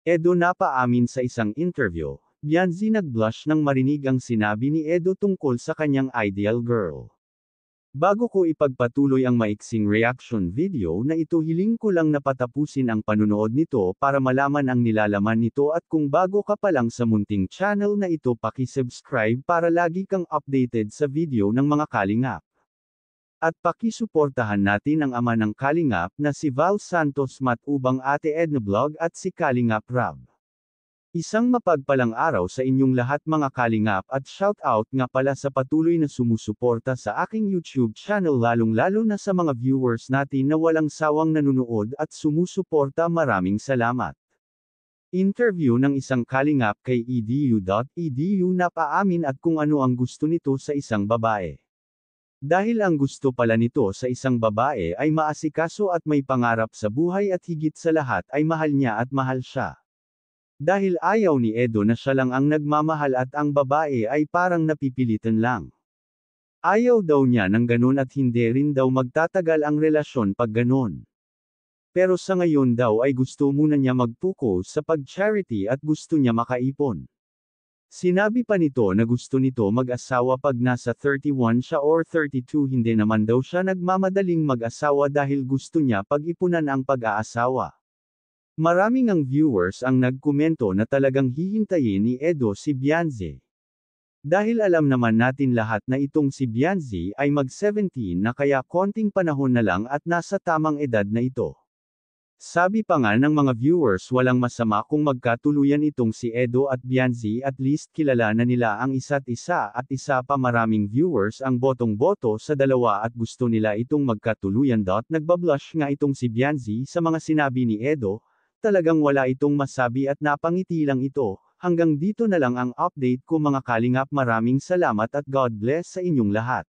Edo napaamin sa isang interview, Bianzi nag-blush nang marinig ang sinabi ni Edo tungkol sa kanyang ideal girl. Bago ko ipagpatuloy ang maiksing reaction video na ito, hiling ko lang na patapusin ang panunood nito para malaman ang nilalaman nito, at kung bago ka pa lang sa munting channel na ito, paki-subscribe para lagi kang updated sa video ng mga kalingap. At pakisuportahan natin ang ama ng kalingap na si Val Santos Matubang, Ate Edna Vlog at si Kalingap Rab. Isang mapagpalang araw sa inyong lahat mga kalingap, at shout out nga pala sa patuloy na sumusuporta sa aking YouTube channel, lalong-lalo na sa mga viewers natin na walang sawang nanunood at sumusuporta. Maraming salamat. Interview ng isang kalingap kay edu.edu na paamin at kung ano ang gusto nito sa isang babae. Dahil ang gusto pala nito sa isang babae ay maasikaso at may pangarap sa buhay, at higit sa lahat ay mahal niya at mahal siya. Dahil ayaw ni Edo na siya lang ang nagmamahal at ang babae ay parang napipilitan lang. Ayaw daw niya ng ganun at hindi rin daw magtatagal ang relasyon pag ganun. Pero sa ngayon daw ay gusto muna niya mag-focus sa pag-charity at gusto niya makaipon. Sinabi pa nito na gusto nito mag-asawa pag nasa 31 siya or 32, hindi naman daw siya nagmamadaling mag-asawa dahil gusto niya pag-ipunan ang pag-aasawa. Maraming ang viewers ang nagkomento na talagang hihintayin ni Edo si Bianzi. Dahil alam naman natin lahat na itong si Bianzi ay mag-17 na, kaya konting panahon na lang at nasa tamang edad na ito. Sabi pa nga ng mga viewers, walang masama kung magkatuluyan itong si Edo at Bianzi, at least kilala na nila ang isa't isa, at isa pa maraming viewers ang botong-boto sa dalawa at gusto nila itong magkatuluyan. Nagbablush nga itong si Bianzi sa mga sinabi ni Edo, talagang wala itong masabi at napangiti lang ito. Hanggang dito na lang ang update ko mga kalingap, maraming salamat at God bless sa inyong lahat.